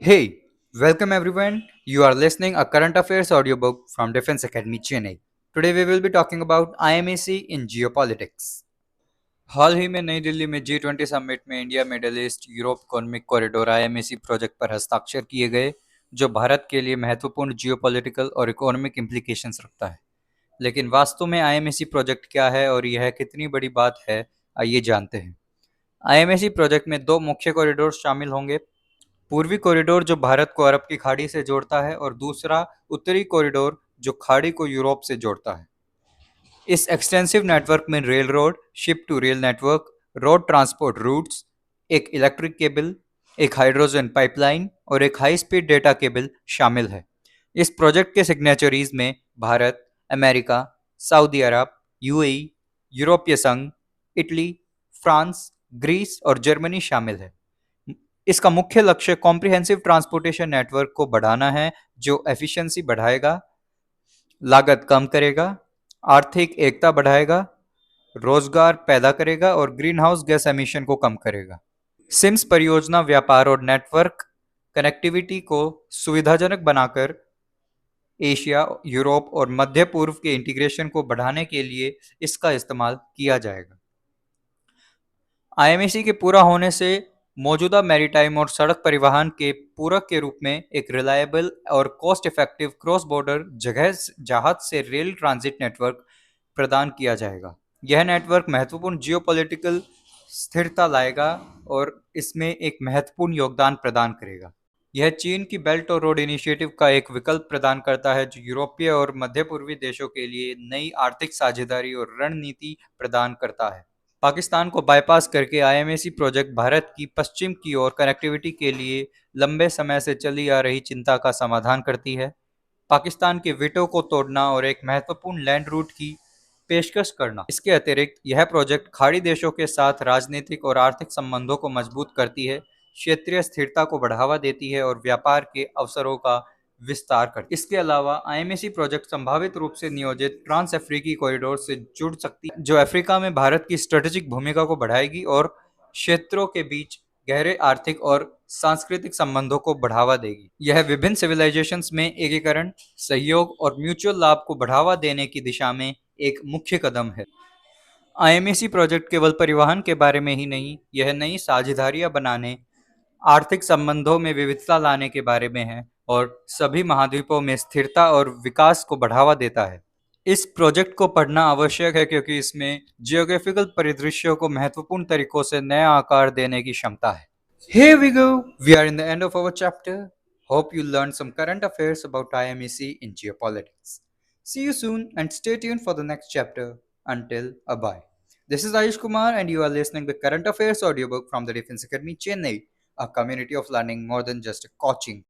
Hey, welcome everyone. You are listening a current affairs audiobook from Defense Academy Chennai. Today we will be talking about IMAC in geopolitics. हाल ही में नई दिल्ली में G20 summit में India middle east Europe economic corridor IMAC project पर हस्ताक्षर किए गए, जो भारत के लिए महत्वपूर्ण जियोपॉलिटिकल और इकोनॉमिक इम्प्लीकेशंस रखता है। लेकिन वास्तव में IMAC प्रोजेक्ट क्या है और यह कितनी बड़ी बात है, आइए जानते हैं। IMAC प्रोजेक्ट में दो मुख्य कॉरिडोर शामिल होंगे। पूर्वी कॉरिडोर जो भारत को अरब की खाड़ी से जोड़ता है और दूसरा उत्तरी कॉरिडोर जो खाड़ी को यूरोप से जोड़ता है। इस एक्सटेंसिव नेटवर्क में rail road, ship to rail network, road transport routes, एक इलेक्ट्रिक केबल, एक हाइड्रोजन पाइपलाइन और एक हाई स्पीड डेटा केबल शामिल है। इस प्रोजेक्ट के सिग्नेचरीज में भारत, अमेरिका, सऊदी अरब, यूएई, यूरोपीय संघ, इटली, फ्रांस, ग्रीस और जर्मनी शामिल है। इसका मुख्य लक्ष्य कॉम्प्रिहेंसिव ट्रांसपोर्टेशन नेटवर्क को बढ़ाना है, जो एफिशिएंसी बढ़ाएगा, लागत कम करेगा, आर्थिक एकता बढ़ाएगा, रोजगार पैदा करेगा और ग्रीन हाउस गैस एमिशन को कम करेगा। सिम्स परियोजना व्यापार और नेटवर्क कनेक्टिविटी को सुविधाजनक बनाकर एशिया, यूरोप और मध्य पूर्व के इंटीग्रेशन को बढ़ाने के लिए इसका इस्तेमाल किया जाएगा। IMAC के पूरा होने से मौजूदा मैरीटाइम और सड़क परिवहन के पूरक के रूप में एक रिलायबल और कॉस्ट इफेक्टिव क्रॉस बॉर्डर जहाज से रेल ट्रांजिट नेटवर्क प्रदान किया जाएगा। यह नेटवर्क महत्वपूर्ण जियोपॉलिटिकल स्थिरता लाएगा और इसमें एक महत्वपूर्ण योगदान प्रदान करेगा। यह चीन की बेल्ट और रोड इनिशिएटिव का एक विकल्प प्रदान करता है, जो यूरोपीय और मध्य पूर्वी देशों के लिए नई आर्थिक साझेदारी और रणनीति प्रदान करता है। पाकिस्तान को बाईपास करके IMAC प्रोजेक्ट भारत की पश्चिम की ओर कनेक्टिविटी के लिए लंबे समय से चली आ रही चिंता का समाधान करती है। पाकिस्तान के वीटो को तोड़ना और एक महत्वपूर्ण लैंड रूट की पेशकश करना। इसके अतिरिक्त यह प्रोजेक्ट खाड़ी देशों के साथ राजनीतिक और आर्थिक संबंधों को मजबूत करती है, क्षेत्रीय स्थिरता को बढ़ावा देती है और व्यापार के अवसरों का विस्तार करती है। इसके अलावा IMAC प्रोजेक्ट संभावित रूप से नियोजित ट्रांस अफ्रीकी कॉरिडोर से जुड़ सकती है, जो अफ्रीका में भारत की स्ट्रेटेजिक भूमिका को बढ़ाएगी और क्षेत्रों के बीच गहरे आर्थिक और सांस्कृतिक संबंधों को बढ़ावा देगी। यह विभिन्न सिविलाइजेशंस में एकीकरण, सहयोग और म्यूचुअल लाभ को बढ़ावा देने की दिशा में एक मुख्य कदम है। IMAC प्रोजेक्ट केवल परिवहन के बारे में ही नहीं, यह नई साझेदारियां बनाने, आर्थिक संबंधों में विविधता लाने के बारे में है और सभी महाद्वीपों में स्थिरता और विकास को बढ़ावा देता है। इस प्रोजेक्ट को पढ़ना आवश्यक है क्योंकि इसमें जियोग्राफिकल परिदृश्यों को महत्वपूर्ण तरीकों से नया आकार देने की क्षमता है। Here we go. We are in the end of our chapter. Hope you learned some current affairs about IMAC in geopolitics. See you soon and stay tuned for the next chapter. Until bye. This is Ayush Kumar and you are listening to the Current Affairs audiobook from the Defense Academy Chennai, a community of learning more than just a coaching.